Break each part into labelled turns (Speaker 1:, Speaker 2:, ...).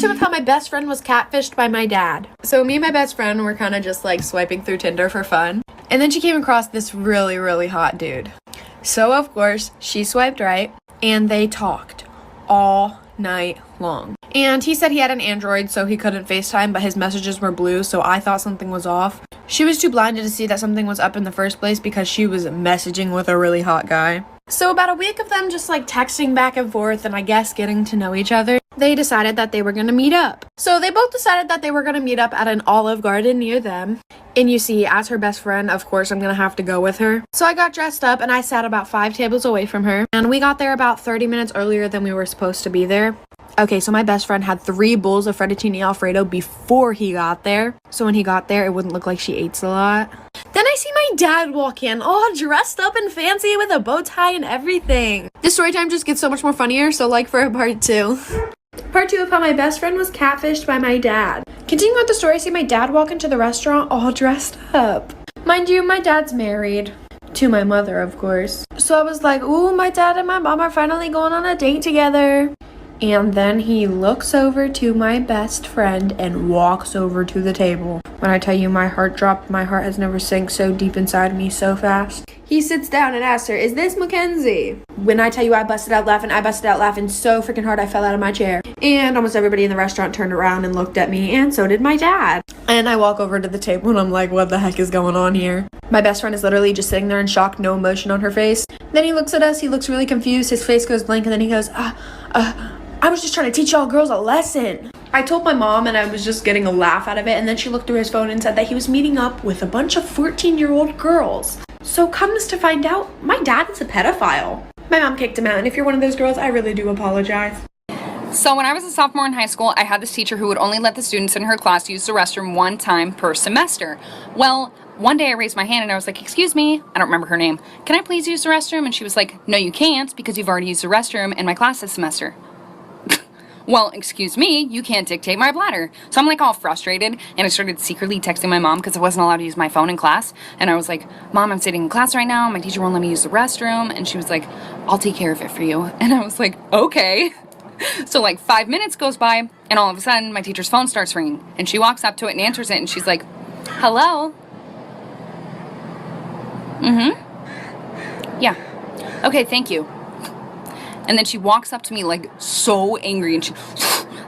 Speaker 1: time of how my best friend was catfished by my dad. So me and my best friend were kind of just like swiping through Tinder for fun. And then she came across this really, really hot dude. So of course, she swiped right and they talked all night long. And he said he had an Android, so he couldn't FaceTime, but his messages were blue, so I thought something was off. She was too blinded to see that something was up in the first place because she was messaging with a really hot guy. So about a week of them just like texting back and forth and I guess getting to know each other, they decided that they were gonna meet up. So they both decided that they were gonna meet up at an Olive Garden near them. And you see, as her best friend, of course, I'm gonna have to go with her. So I got dressed up and I sat about 5 tables away from her. And we got there about 30 minutes earlier than we were supposed to be there. Okay, so my best friend had 3 bowls of fettuccine alfredo before he got there. So when he got there, it wouldn't look like she ate a lot. Then I see my dad walk in, all dressed up and fancy with a bow tie and everything. This story time just gets so much more funnier, so like for a part 2. Part 2 of how my best friend was catfished by my dad. Continuing with the story, I see my dad walk into the restaurant all dressed up. Mind you, my dad's married. To my mother, of course. So I was like, ooh, my dad and my mom are finally going on a date together. And then he looks over to my best friend and walks over to the table. When I tell you my heart dropped, my heart has never sank so deep inside me so fast. He sits down and asks her, is this Mackenzie? When I tell you I busted out laughing so freaking hard I fell out of my chair. And almost everybody in the restaurant turned around and looked at me, and so did my dad. And I walk over to the table and I'm like, what the heck is going on here? My best friend is literally just sitting there in shock, no emotion on her face. Then he looks at us, he looks really confused, his face goes blank, and then he goes, I was just trying to teach y'all girls a lesson. I told my mom and I was just getting a laugh out of it, and then she looked through his phone and said that he was meeting up with a bunch of 14-year-old girls. So comes to find out, my dad is a pedophile. My mom kicked him out, and if you're one of those girls, I really do apologize.
Speaker 2: So when I was a sophomore in high school, I had this teacher who would only let the students in her class use the restroom 1 time per semester. Well, one day I raised my hand and I was like, excuse me, I don't remember her name. Can I please use the restroom? And she was like, no, you can't because you've already used the restroom in my class this semester. Well, excuse me, you can't dictate my bladder. So I'm like all frustrated, and I started secretly texting my mom because I wasn't allowed to use my phone in class. And I was like, Mom, I'm sitting in class right now, my teacher won't let me use the restroom. And she was like, I'll take care of it for you. And I was like, okay. So like 5 minutes goes by, and all of a sudden my teacher's phone starts ringing, and she walks up to it and answers it, and she's like, hello? Yeah. Okay, thank you. And then she walks up to me like so angry, and she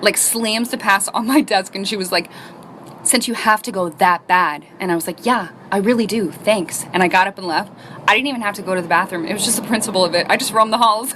Speaker 2: like slams the pass on my desk, and she was like, since you have to go that bad. And I was like, yeah, I really do, thanks. And I got up and left. I didn't even have to go to the bathroom. It was just the principle of it. I just roamed the halls.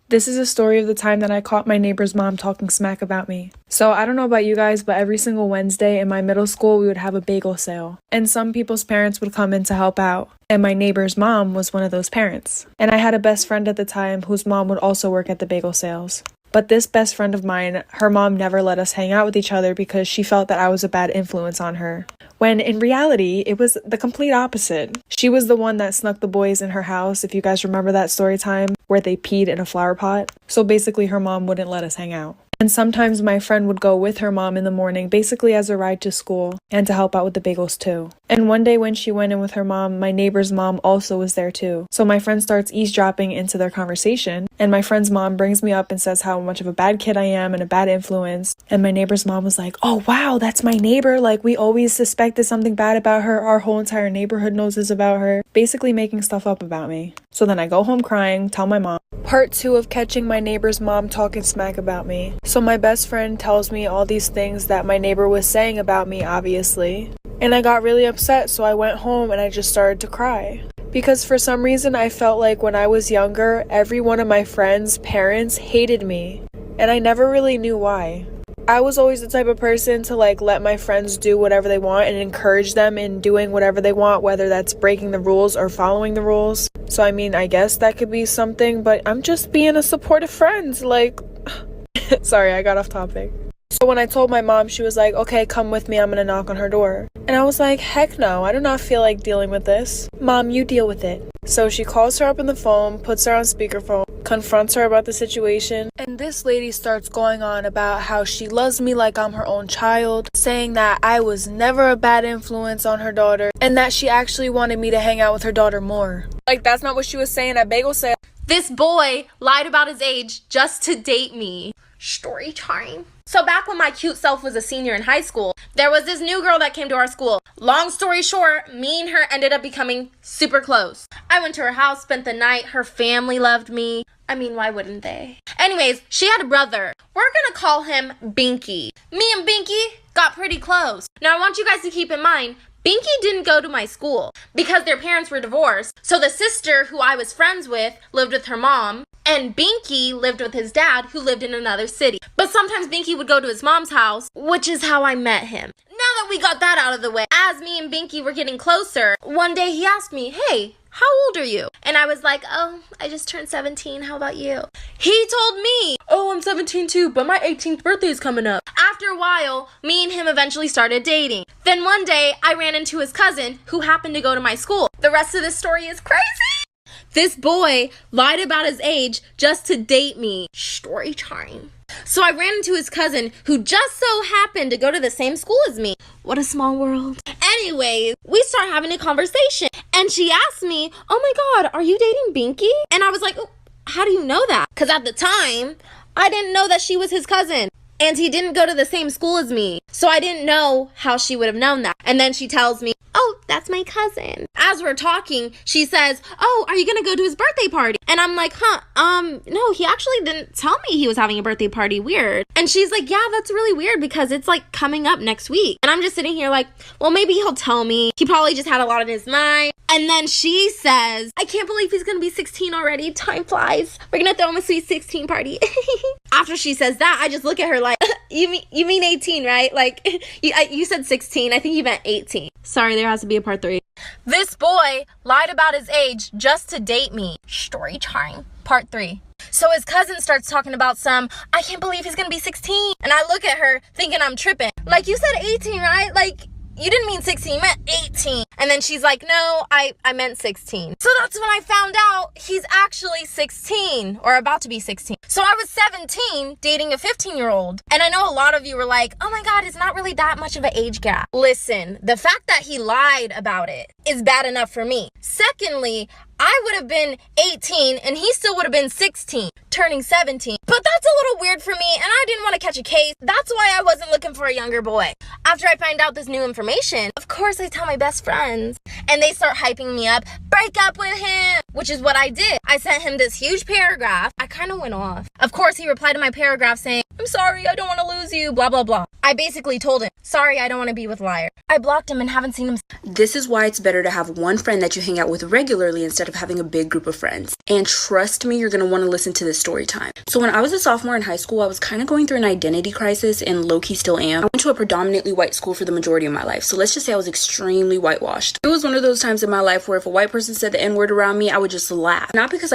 Speaker 3: This is a story of the time that I caught my neighbor's mom talking smack about me. So I don't know about you guys, but every single Wednesday in my middle school, we would have a bagel sale. And some people's parents would come in to help out. And my neighbor's mom was one of those parents. And I had a best friend at the time whose mom would also work at the bagel sales. But this best friend of mine, her mom never let us hang out with each other because she felt that I was a bad influence on her. When in reality, it was the complete opposite. She was the one that snuck the boys in her house, if you guys remember that story time, where they peed in a flower pot. So basically her mom wouldn't let us hang out. And sometimes my friend would go with her mom in the morning, basically as a ride to school, and to help out with the bagels too. And one day when she went in with her mom, my neighbor's mom also was there too. So my friend starts eavesdropping into their conversation, and my friend's mom brings me up and says how much of a bad kid I am and a bad influence. And my neighbor's mom was like, oh wow, that's my neighbor, like we always suspected something bad about her, our whole entire neighborhood knows this about her, basically making stuff up about me. So then I go home crying, tell my mom. Part 2 of catching my neighbor's mom talking smack about me. So my best friend tells me all these things that my neighbor was saying about me, obviously. And I got really upset, so I went home and I just started to cry. Because for some reason I felt like when I was younger, every one of my friends' parents hated me. And I never really knew why. I was always the type of person to like let my friends do whatever they want and encourage them in doing whatever they want, whether that's breaking the rules or following the rules. So I mean, I guess that could be something, but I'm just being a supportive friend, like... Sorry, I got off topic. So when I told my mom, she was like, okay, come with me, I'm gonna knock on her door. And I was like, heck no, I do not feel like dealing with this. Mom, you deal with it. So she calls her up on the phone, puts her on speakerphone, confronts her about the situation, and this lady starts going on about how she loves me like I'm her own child, saying that I was never a bad influence on her daughter, and that she actually wanted me to hang out with her daughter more. Like, that's not what she was saying at bagel sale.
Speaker 4: This boy lied about his age just to date me. Story time. So back when my cute self was a senior in high school, there was this new girl that came to our school. Long story short, me and her ended up becoming super close. I went to her house, spent the night. Her family loved me. I mean, why wouldn't they? Anyways, she had a brother. We're gonna call him Binky. Me and Binky got pretty close. Now I want you guys to keep in mind, Binky didn't go to my school because their parents were divorced. So the sister who I was friends with lived with her mom, and Binky lived with his dad who lived in another city. But sometimes Binky would go to his mom's house, which is how I met him. Now that we got that out of the way, as me and Binky were getting closer, one day he asked me, "Hey, how old are you?" And I was like, "Oh, I just turned 17. How about you?" He told me, "Oh, I'm 17 too, but my 18th birthday is coming up." After a while, me and him eventually started dating. Then one day, I ran into his cousin who happened to go to my school. The rest of this story is crazy. This boy lied about his age just to date me. Story time. So I ran into his cousin who just so happened to go to the same school as me. What a small world. Anyways, we start having a conversation and she asked me, "Oh my God, are you dating Binky?" And I was like, "Oh, how do you know that?" Because at the time, I didn't know that she was his cousin. And he didn't go to the same school as me. So I didn't know how she would have known that. And then she tells me, "Oh, that's my cousin." As we're talking, she says, "Oh, are you gonna go to his birthday party?" And I'm like, no, he actually didn't tell me he was having a birthday party. Weird. And she's like, "Yeah, that's really weird because it's like coming up next week." And I'm just sitting here like, well, maybe he'll tell me. He probably just had a lot on his mind. And then she says, "I can't believe he's gonna be 16 already. Time flies. We're gonna throw him a sweet 16 party." After she says that, I just look at her like, you mean 18, right? Like, you said 16. I think you meant 18. Sorry, there has to be a part 3. This boy lied about his age just to date me. Story time. Part 3. So his cousin starts talking about I can't believe he's gonna be 16. And I look at her thinking I'm tripping. Like, you said 18, right? Like, you didn't mean 16, you meant 18. And then she's like, "No, I meant 16. So that's when I found out he's actually 16 or about to be 16. So I was 17 dating a 15-year-old. And I know a lot of you were like, "Oh my God, it's not really that much of an age gap." Listen, the fact that he lied about it is bad enough for me. Secondly, I would have been 18 and he still would have been 16, turning 17. But that's a little weird for me and I didn't want to catch a case. That's why I wasn't looking for a younger boy. After I find out this new information, of course I tell my best friends and they start hyping me up. "Break up with him," which is what I did. I sent him this huge paragraph. I kind of went off. Of course, he replied to my paragraph saying, "I'm sorry, I don't want to lose you, blah, blah, blah." I basically told him, "Sorry, I don't want to be with liar." I blocked him and haven't seen him.
Speaker 5: This is why it's better to have one friend that you hang out with regularly instead of having a big group of friends. And trust me, you're going to want to listen to this story time. So when I was a sophomore in high school, I was kind of going through an identity crisis and low-key still am. I went to a predominantly white school for the majority of my life. So let's just say I was extremely whitewashed. It was one of those times in my life where if a white person said the N-word around me, I would just laugh. Not because